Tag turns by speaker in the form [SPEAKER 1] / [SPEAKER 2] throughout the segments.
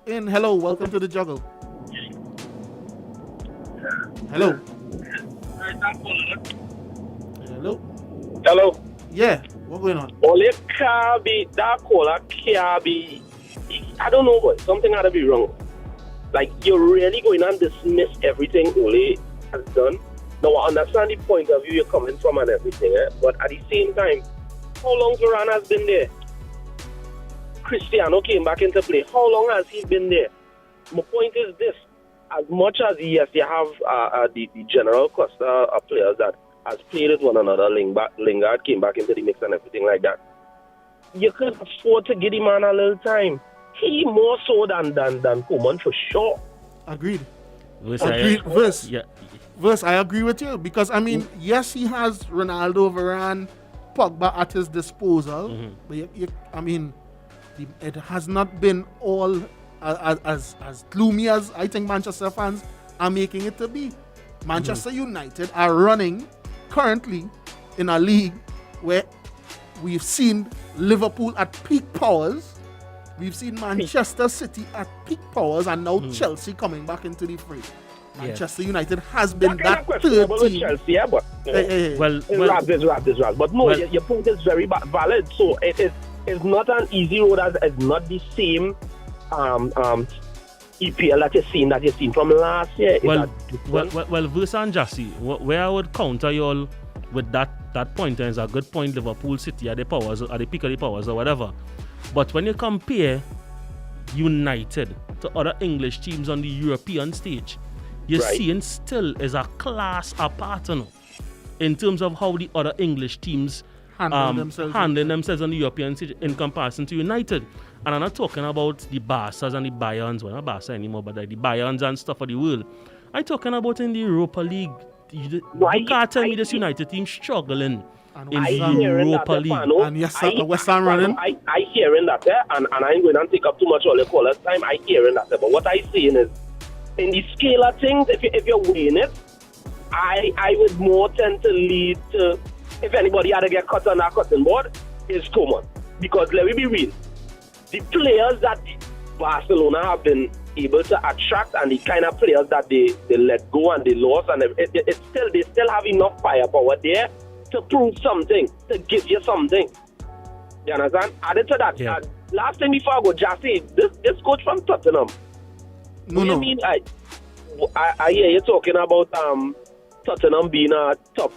[SPEAKER 1] In hello, welcome to the Juggle. Hello, hello.
[SPEAKER 2] Hello.
[SPEAKER 1] Yeah, what going on?
[SPEAKER 2] Ole Kabi, that caller Kabi. I don't know, but something had to be wrong. Like, you're really going and dismiss everything Ole has done. Now, I understand the point of view you're coming from and everything, but at the same time, how long Varane has been there? Cristiano came back into play. How long has he been there? My point is this. As much as, yes, you have the general cluster of players that has played with one another, Lingard came back into the mix and everything like that, you can afford to give the man a little time. He more so than Koeman for sure.
[SPEAKER 1] Agreed.
[SPEAKER 3] Agreed.
[SPEAKER 1] Verse.
[SPEAKER 3] Yeah.
[SPEAKER 1] Verse, I agree with you because I mean, yes, he has Ronaldo, Varane, Pogba at his disposal, but I mean, it has not been all as gloomy as I think Manchester fans are making it to be. Manchester United are running currently in a league where we've seen Liverpool at peak powers, we've seen Manchester City at peak powers, and now Chelsea coming back into the fray. Manchester United has been that third team.
[SPEAKER 2] Chelsea, yeah, but
[SPEAKER 3] Well,
[SPEAKER 2] it's rap. But no, your point is very valid. So it's not an easy road. As it's not the same EPL that you've seen from last year.
[SPEAKER 3] well, Versa and Jassy, where I would counter you all with that point, and it's a good point. Liverpool City are the powers, at the peak of the powers, or whatever. But when you compare United to other English teams on the European stage, you're seeing still is a class apart, you know, in terms of how the other English teams handling themselves on the European stage in comparison to United. And I'm not talking about the Barcas and the Bayerns, well, not Barca anymore, but like the Bayerns and stuff of the world. I'm talking about in the Europa League. You can't tell me this United team struggling in the Europa League.
[SPEAKER 1] And yes, West Ham running.
[SPEAKER 2] I hearing that, and I ain't going to take up too much of the caller's time. I hearing that, but what I saying is, in the scale of things, if you're weighing it, I would more tend to lead to, if anybody had to get cut on that cutting board, is Koeman. Because let me be real, the players that Barcelona have been able to attract and the kind of players that they let go and they lost, and they still have enough firepower there to prove something, to give you something. You understand? Added to that, last thing before I go, Jassy, this coach from Tottenham.
[SPEAKER 1] No.
[SPEAKER 2] You mean I hear you talking about Tottenham being a top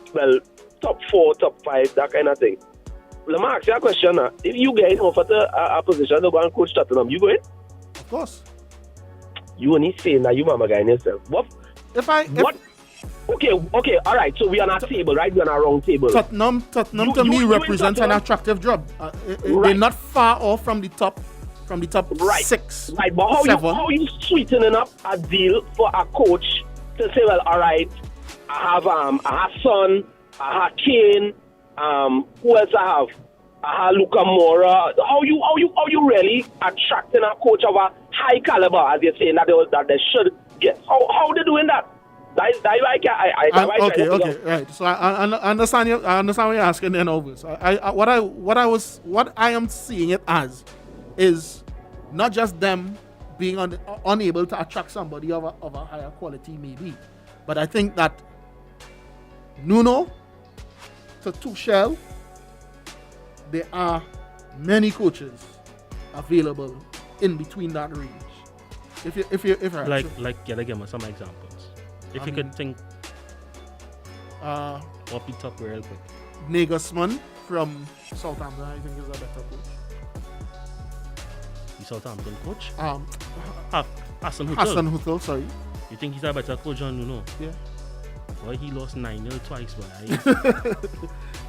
[SPEAKER 2] 4, top 5, that kind of thing. Let me ask you a question. If you get offered a position to go and coach Tottenham, you go in?
[SPEAKER 1] Of course.
[SPEAKER 2] You only saying that you mama guy in yourself. Okay, all right. So we are on a table, right? We are on a round table.
[SPEAKER 1] Tottenham to me represents an attractive job. They're not far off from the top 6.
[SPEAKER 2] Right, but how you sweetening up a deal for a coach to say, well, all right, I have Son, I have Kane, who else I have? I have Luka Moura. How you really attracting a coach of a high caliber, as you're saying that they should get? How they doing that?
[SPEAKER 1] Okay, right. So I understand you. I understand what you're asking. Then over. So what I am seeing it as is not just them being unable to attract somebody of a higher quality, maybe, but I think that Nuno to Tuchel, there are many coaches available in between that range. If
[SPEAKER 3] Gotta give me some examples. If you could think off the top real quick.
[SPEAKER 1] Nagelsmann from Southampton, I think, is a better coach.
[SPEAKER 3] The Southampton coach?
[SPEAKER 1] Hassan Huthel, sorry.
[SPEAKER 3] You think he's a better coach than Nuno?
[SPEAKER 1] Yeah.
[SPEAKER 3] Well, he lost 9-0 twice, but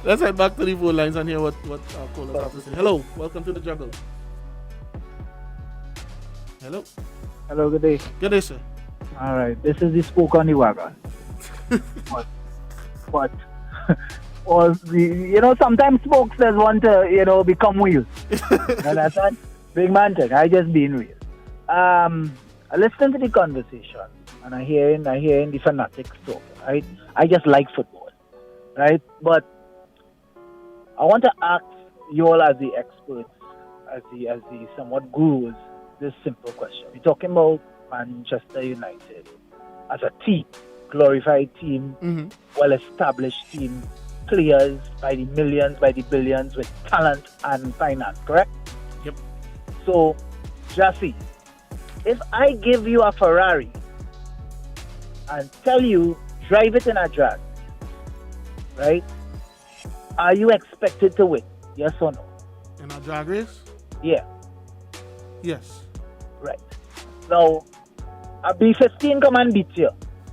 [SPEAKER 1] Let's head back to the phone lines and hear what our callers have to say. Hello, welcome to the Juggle. Hello.
[SPEAKER 4] Hello, good day.
[SPEAKER 1] Good day, sir.
[SPEAKER 4] All right, this is the spoke on the wagon. but or sometimes spokes just want to, become wheels. And that's not big man thing. I just being real. I listen to the conversation and I hearing the fanatics talk. Right? I just like football, right? But I want to ask you all as the experts, as the somewhat gurus, this simple question. We're talking about Manchester United as a team, glorified team, well-established team, players by the millions, by the billions, with talent and finance, correct?
[SPEAKER 3] Yep.
[SPEAKER 4] So, Jassy, if I give you a Ferrari and tell you, drive it in a drag, right? Are you expected to win? Yes or no?
[SPEAKER 1] In a drag race?
[SPEAKER 4] Yeah.
[SPEAKER 1] Yes.
[SPEAKER 4] Right. Now, a B15 come and beat you.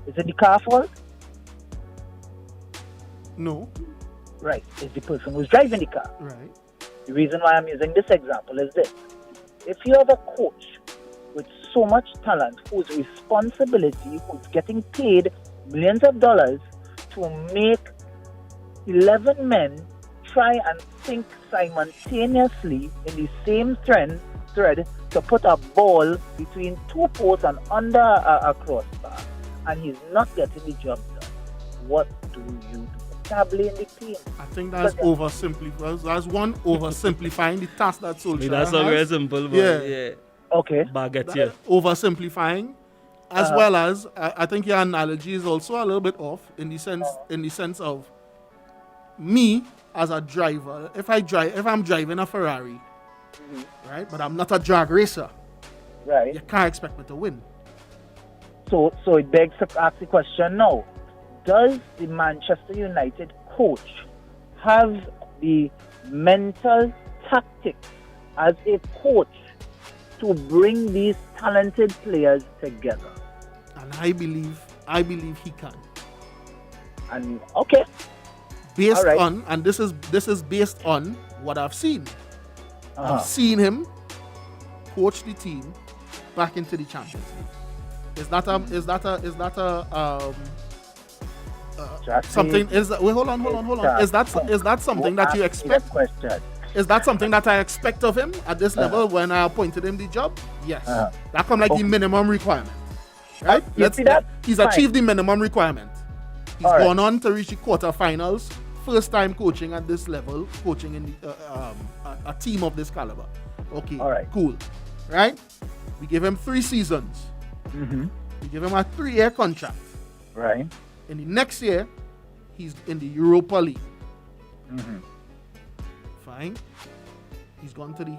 [SPEAKER 4] Is it the car fault?
[SPEAKER 1] No.
[SPEAKER 4] Right. It's the person who's driving the car.
[SPEAKER 1] Right.
[SPEAKER 4] The reason why I'm using this example is this. If you have a coach with so much talent, whose responsibility, who's getting paid millions of dollars to make 11 men try and think simultaneously in the same thread to put a ball between two posts and under a crossbar, and he's not getting the job done, what do you do? Tably in the team.
[SPEAKER 1] I think that's oversimplified. That's one oversimplifying the task that Solskjaer
[SPEAKER 3] That's not very
[SPEAKER 1] has.
[SPEAKER 3] simple, but
[SPEAKER 1] Yeah.
[SPEAKER 4] Okay.
[SPEAKER 3] baguette here.
[SPEAKER 1] Oversimplifying, as well as I think your analogy is also a little bit off in the sense of me as a driver. If I'm driving a Ferrari, right, but I'm not a drag racer,
[SPEAKER 4] Right.
[SPEAKER 1] you can't expect me to win.
[SPEAKER 4] So it begs to ask the question now. Does the Manchester United coach have the mental tactics as a coach to bring these talented players together?
[SPEAKER 1] And I believe he can.
[SPEAKER 4] And okay,
[SPEAKER 1] Based
[SPEAKER 4] all right.
[SPEAKER 1] on, and this is based on what I've seen.
[SPEAKER 4] Uh-huh.
[SPEAKER 1] I've seen him coach the team back into the Champions League. Is that something? Hold on. Is that something that you expect? Is that something that I expect of him at this level when I appointed him the job? Yes. That come like the minimum requirement, right?
[SPEAKER 4] You see that?
[SPEAKER 1] He's
[SPEAKER 4] Fine.
[SPEAKER 1] achieved the minimum requirement. He's
[SPEAKER 4] All right.
[SPEAKER 1] gone on to reach the quarterfinals. First time coaching at this level, coaching in a team of this caliber. Okay,
[SPEAKER 4] All right.
[SPEAKER 1] cool. Right? We give him 3 seasons. We give him a 3-year contract.
[SPEAKER 4] Right.
[SPEAKER 1] In the next year, he's in the Europa League. Fine. He's gone to he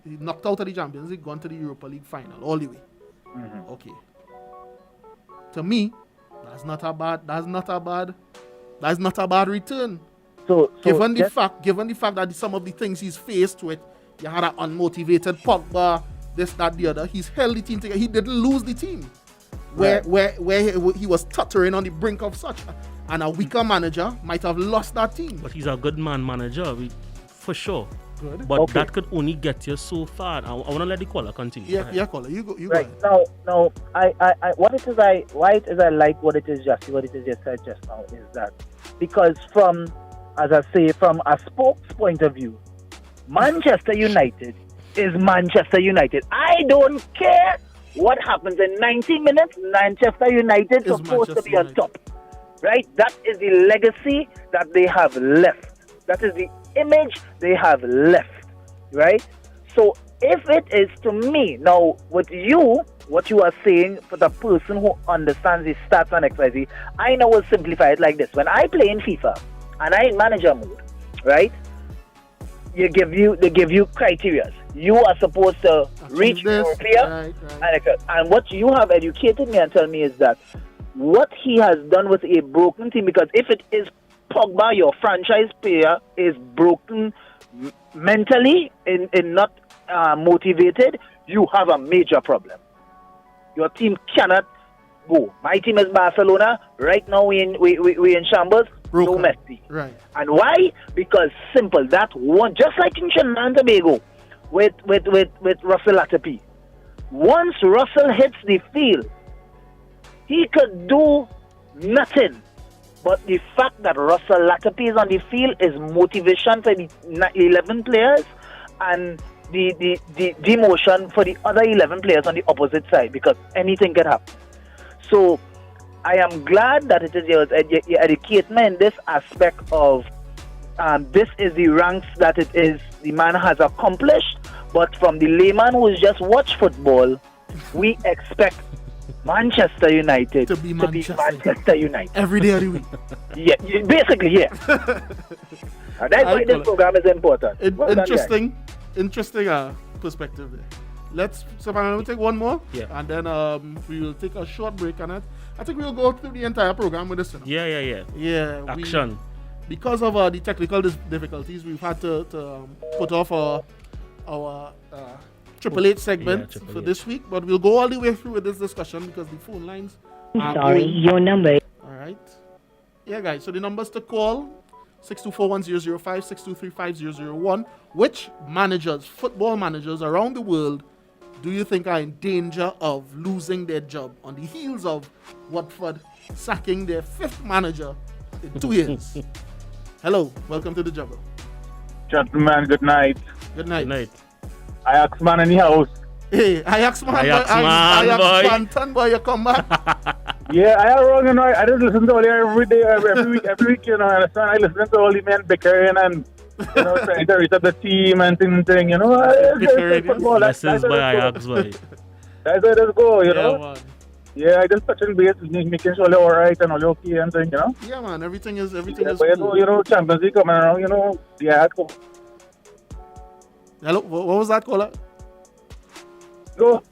[SPEAKER 1] knocked out of the Champions League, gone to the Europa League final all the way. Okay. To me, that's not a bad return.
[SPEAKER 4] So
[SPEAKER 1] Given the fact that some of the things he's faced with, you had an unmotivated Pogba, this, that, the other. He's held the team together. He didn't lose the team. Where he was tottering on the brink of such, and a weaker manager might have lost that team.
[SPEAKER 3] But he's a good manager, for sure.
[SPEAKER 1] Good.
[SPEAKER 3] But
[SPEAKER 4] Okay.
[SPEAKER 3] that could only get you so far. I want to let the caller continue.
[SPEAKER 1] Yeah, caller, you go.
[SPEAKER 4] right
[SPEAKER 1] go ahead.
[SPEAKER 4] now, I why it is I like what it is just said just now is that because from a spokes point of view, Manchester United is Manchester United. I don't care what happens in 90 minutes. Manchester United is supposed to be on top, right? That is the legacy that they have left. That is the image they have left, right? So if it is to me now, what you are saying for the person who understands the stats and XYZ, I now will simplify it like this: when I play in FIFA and I in manager mode, right? They give you criteria. You are supposed to reach your player, and what you have educated me and tell me is that what he has done with a broken team, because if it is Pogba, your franchise player, is broken mentally, in not motivated, you have a major problem. Your team cannot go. My team is Barcelona. Right now we in shambles.
[SPEAKER 1] Broken.
[SPEAKER 4] No Messi.
[SPEAKER 1] Right.
[SPEAKER 4] And why? Because simple. That one, just like in Trinidad and Tobago, with Russell Latipi. Once Russell hits the field, he could do nothing. But the fact that Russell Latipi is on the field is motivation for the 11 players and the demotion for the other 11 players on the opposite side, because anything can happen. So I am glad that it is your educate me in this aspect of this is the ranks that it is the man has accomplished, but from the layman who's just watched football, we expect Manchester United
[SPEAKER 1] To be
[SPEAKER 4] Manchester United.
[SPEAKER 1] every day of the week.
[SPEAKER 4] Yeah, basically, yeah. And that's why this program is important. Well done, guys.
[SPEAKER 1] Interesting perspective there. Savannah, we'll take one more.
[SPEAKER 3] Yeah.
[SPEAKER 1] And then we will take a short break on it. I think we'll go through the entire program with this.
[SPEAKER 3] Yeah.
[SPEAKER 1] Yeah.
[SPEAKER 3] Action.
[SPEAKER 1] Because of the technical difficulties, we've had to put off our Triple H segment
[SPEAKER 3] Triple
[SPEAKER 1] for
[SPEAKER 3] H.
[SPEAKER 1] this week. But we'll go all the way through with this discussion because the phone lines are
[SPEAKER 5] Sorry,
[SPEAKER 1] full.
[SPEAKER 5] your number.
[SPEAKER 1] All right. Yeah, guys. So the numbers to call: 624-1005, 623-5001. Which managers, football managers around the world, do you think are in danger of losing their job on the heels of Watford sacking their 5th manager in 2 years? Hello, welcome to the Juggle.
[SPEAKER 6] Gentlemen, good night.
[SPEAKER 1] Good night.
[SPEAKER 3] Good night.
[SPEAKER 6] Ajax man in the house.
[SPEAKER 1] Hey, Ajax man,
[SPEAKER 3] Ajax man,
[SPEAKER 1] Ajax
[SPEAKER 3] boy.
[SPEAKER 1] Banton, boy, you come back.
[SPEAKER 6] Yeah, I am wrong, I just listen to all you every day, every week, understand? I listen to all the men bickering and, trying to reach up the team and thing,
[SPEAKER 1] Bickering,
[SPEAKER 6] football.
[SPEAKER 3] Lessons by Ajax, boy.
[SPEAKER 6] That's where it go,
[SPEAKER 1] Yeah, man.
[SPEAKER 6] Yeah, I just touching base, making sure you're alright and all okay and thing,
[SPEAKER 1] Yeah, man, everything is
[SPEAKER 6] Yeah,
[SPEAKER 1] cool.
[SPEAKER 6] but Champions League coming around, the Ajax
[SPEAKER 1] Hello, what was that, caller?
[SPEAKER 6] go.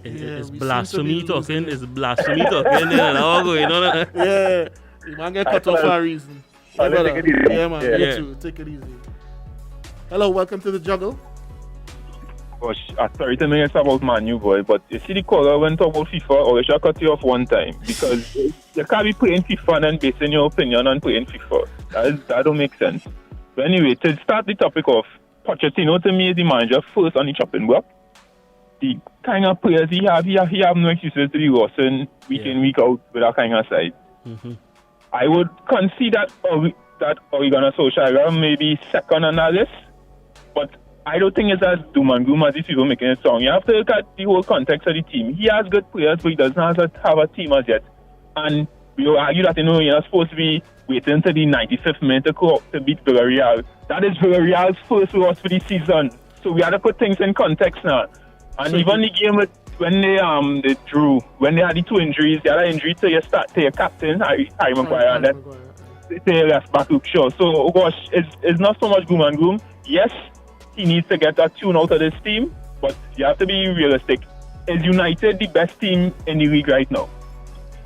[SPEAKER 3] It's
[SPEAKER 1] we
[SPEAKER 3] blasphemy
[SPEAKER 1] seem to be
[SPEAKER 3] talking.
[SPEAKER 1] losing
[SPEAKER 3] It's blasphemy talking. Now going on.
[SPEAKER 1] Yeah, you man get cut off for a reason. Yeah,
[SPEAKER 6] I'll
[SPEAKER 1] brother.
[SPEAKER 6] take it easy.
[SPEAKER 1] Yeah, man,
[SPEAKER 6] Yeah.
[SPEAKER 1] you too. Take it easy. Hello, welcome to the Juggle.
[SPEAKER 7] Gosh, sorry to make it about Man U, boy, but you see the caller when talk about FIFA, or I should cut you off one time because you can't be playing FIFA and basing your opinion on playing FIFA. That don't make sense. But anyway, to start the topic off, Pochettino to me is the manager first on the chopping block. The kind of players he have no excuses to be roasting week in, week out with that kind of side.
[SPEAKER 3] Mm-hmm.
[SPEAKER 7] I would concede that Oregano Solskjaer maybe second on that list, but I don't think it's as doom and gloom as these people making it sound. You have to look at the whole context of the team. He has good players, but he doesn't have a team as yet. And we will argue that, you're not supposed to be waiting until the 95th minute to beat Villarreal. That is Villarreal's first loss for the season. So we have to put things in context now. And even the game when they drew, when they had the 2 injuries, the other injury to your captain, Harry Maguire, and then to your left back, Luke Shaw. So, gosh, it's not so much gloom and gloom. Yes, he needs to get that tune out of this team, but you have to be realistic. Is United the best team in the league right now?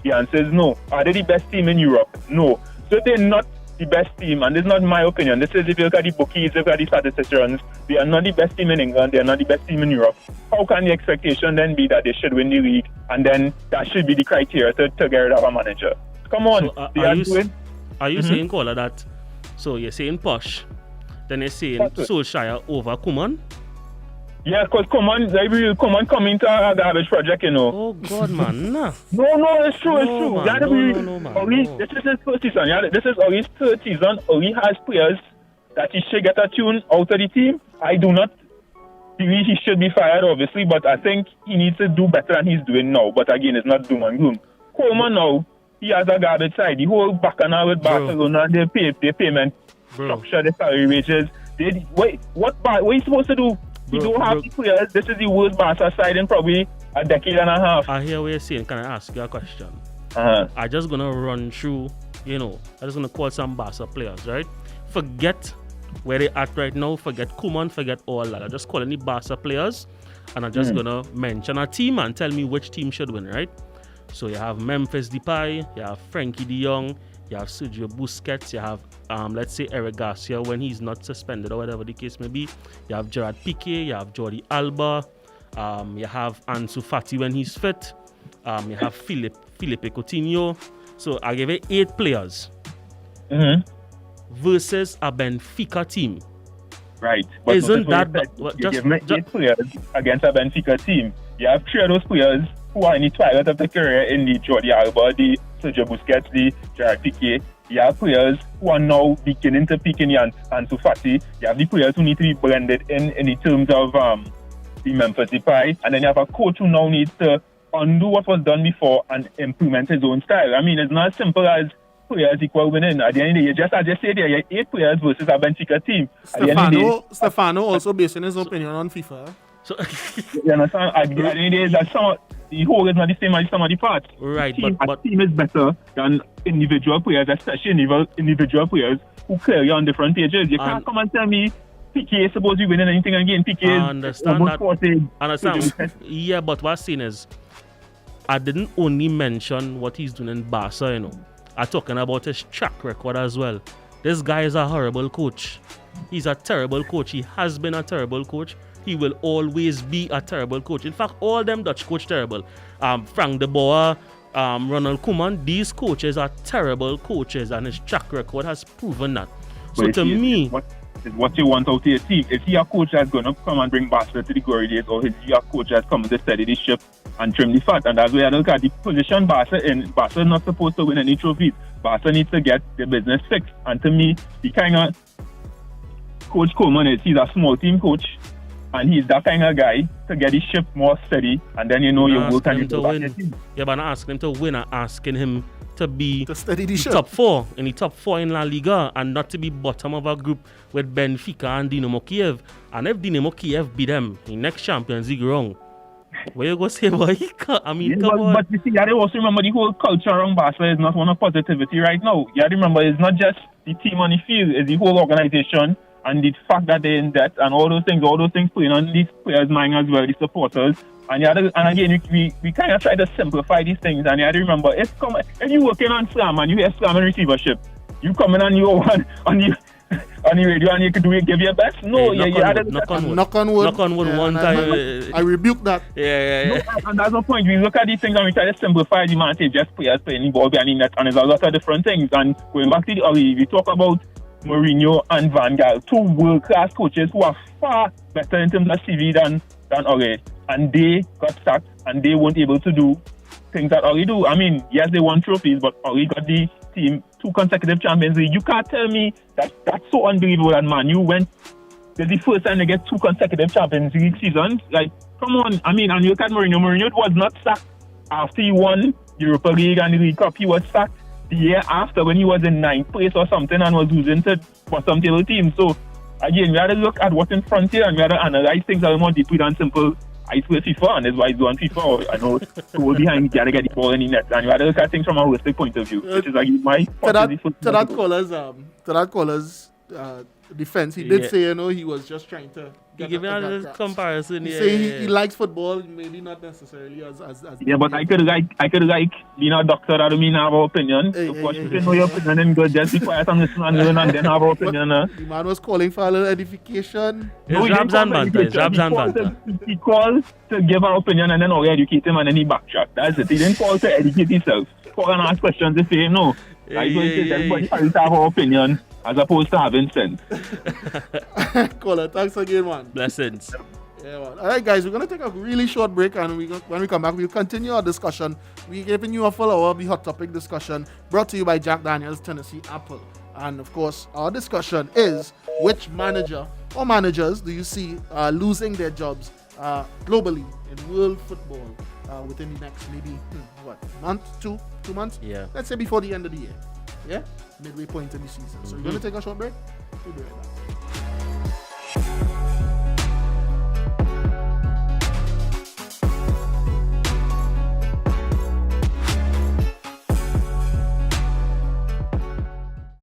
[SPEAKER 7] The answer is no. Are they the best team in Europe? No. So they're not the best team, and this is not my opinion. This is if you look at the bookies, if you look at the statisticians, they are not the best team in England, they are not the best team in Europe. How can the expectation then be that they should win the league, and then that should be the criteria to get rid of a manager? Come on.
[SPEAKER 3] So, are you saying, caller, that so you're saying Posh, then you're saying Solskjaer over Koeman?
[SPEAKER 7] Yeah, because Koeman coming to a garbage project,
[SPEAKER 3] Oh, God, man. Nah.
[SPEAKER 7] No, it's true,
[SPEAKER 3] No,
[SPEAKER 7] it's
[SPEAKER 3] man.
[SPEAKER 7] true.
[SPEAKER 3] No, man.
[SPEAKER 7] Ori,
[SPEAKER 3] No.
[SPEAKER 7] this is his first season. Yeah, this is Ori's 3rd season. Ori has players that he should get a tune out of the team. I do not believe he should be fired, obviously, but I think he needs to do better than he's doing now. But again, it's not doom and gloom. Coleman now, he has a garbage side. The whole bacchanal with Barcelona, their payment structure, the salary wages. What are you supposed to do? You don't have the players. This is the worst Barca side in probably a decade and a half.
[SPEAKER 3] I hear what you're saying. Can I ask you a question?
[SPEAKER 7] Uh-huh.
[SPEAKER 3] I'm just going to run through, I'm just going to call some Barca players, right? Forget where they at right now. Forget Koeman, forget all that. I'm just calling the Barca players, and I'm just going to mention a team and tell me which team should win, right? So you have Memphis Depay, you have Frankie de Jong, you have Sergio Busquets, you have, let's say, Eric Garcia when he's not suspended or whatever the case may be. You have Gerard Piqué, you have Jordi Alba, you have Ansu Fati when he's fit, you have Felipe Coutinho. So I give it 8 players versus a Benfica team.
[SPEAKER 7] Right. But
[SPEAKER 3] Isn't that...
[SPEAKER 7] you give me 8 players against a Benfica team. You have 3 of those players who are in the twilight of their career in the Jordi Alba, the Sergio Busquets, the Gerard Piqué. You have players who are now beginning to peak in the Ansu Fati. You have the players who need to be blended in the terms of the Memphis Depay. And then you have a coach who now needs to undo what was done before and implement his own style. I mean, it's not as simple as players equal winning. At the end of the day, I just said there, you have 8 players versus a Benfica team. At the end of the day,
[SPEAKER 1] Stefano also basing his opinion on FIFA.
[SPEAKER 3] So
[SPEAKER 7] you understand? At the end of the day, that the whole is not the same as some of the parts.
[SPEAKER 3] Right,
[SPEAKER 7] A team is better than individual players, especially individual players who clearly on different pages. You can't come and tell me PK is supposed to be winning anything again. PK
[SPEAKER 3] I
[SPEAKER 7] is
[SPEAKER 3] understand
[SPEAKER 7] almost
[SPEAKER 3] that.
[SPEAKER 7] 40.
[SPEAKER 3] Understand? Yeah, but what's seen is, I didn't only mention what he's doing in Barca, you know. I'm talking about his track record as well. This guy is a horrible coach. He's a terrible coach. He has been a terrible coach. He will always be a terrible coach. In fact, all them Dutch coach terrible. Frank de Boer, Ronald Koeman, these coaches are terrible coaches, and his track record has proven that. So to me,
[SPEAKER 7] what you want out of your team. Is he a coach that's going to come and bring Barca to the glory days, or is he a coach that's coming to steady the ship and trim the fat? And that's why I look at the position Barca in. Barca is not supposed to win any trophies. Barca needs to get the business fixed. And to me, the kind of Coach Coleman is, he's a small team coach, and he's that kind of guy to get the ship more steady, and then you work and you go back to your team.
[SPEAKER 3] Yeah, but not asking him to win, I'm asking him to be
[SPEAKER 1] to steady the ship.
[SPEAKER 3] top 4 in La Liga, and not to be bottom of a group with Benfica and Dinamo Kiev. And if Dinamo Kiev beat them in next Champions League wrong, where you go say, boy, I mean, come on.
[SPEAKER 7] But you see, you have to also remember the whole culture around Barca is not one of positivity right now. You have to remember it's not just the team on the field, it's the whole organization and the fact that they're in debt and all those things playing on these players' mind as well, the supporters. And again, we kind of try to simplify these things. And you have to remember, if you're working on Slam and you hear Slam and receivership, you come in and you on the radio and you can give your best. No,
[SPEAKER 3] hey, knock on wood. One time.
[SPEAKER 1] I rebuke that.
[SPEAKER 3] Yeah.
[SPEAKER 7] No, and that's the point. We look at these things and we try to simplify the man, say just players playing the ball behind the net, and there's a lot of different things. And going back to we talk about Mourinho and Van Gaal, 2 world-class coaches who are far better in terms of CV than Ori. And they got sacked and they weren't able to do things that Ori do. I mean, yes, they won trophies, but Ori got the team 2 consecutive Champions League. You can't tell me that's so unbelievable that Man U went. This is the first time they get 2 consecutive Champions League seasons. Like, come on. I mean, and you look at Mourinho. Mourinho was not sacked after he won Europa League and the League Cup. He was sacked the year after when he was in 9th place or something and was losing to bottom table teams. So, again, we had to look at what's in front here and we had to analyze things a little more deeply than simple. I play FIFA, and that's why I do on FIFA. I know goal behind, you gotta get the ball in the net, and you gotta look at things from a holistic point of view, which is like my.
[SPEAKER 1] To that caller's defense, he did say, he was just trying to.
[SPEAKER 3] He gave me a comparison.
[SPEAKER 1] He say he likes football, maybe not necessarily as.
[SPEAKER 7] Yeah, but I could like being a doctor. That don't mean I have an opinion. Of course, you can know your opinion and go just be quiet and listen and learn and then have an opinion.
[SPEAKER 1] The man was calling for a little edification.
[SPEAKER 3] It's Rabs and banter.
[SPEAKER 7] He called to give an opinion and then educate him and then he backtracked. That's it. He didn't call to educate himself. Call and ask questions to say no. Everybody has to have an opinion as opposed to having sense.
[SPEAKER 1] Caller, thanks again, man.
[SPEAKER 3] Blessings.
[SPEAKER 1] Yeah, man. All right, guys, we're going to take a really short break, and when we come back, we'll continue our discussion. We're giving you a full hour of the hot topic discussion brought to you by Jack Daniels, Tennessee Apple. And, of course, our discussion is which manager or managers do you see losing their jobs globally in world football within the next maybe, month, 2 months?
[SPEAKER 3] Yeah.
[SPEAKER 1] Let's say before the end of the year. Yeah? Midway point in the season. So we're going to take a short break. We'll be right back.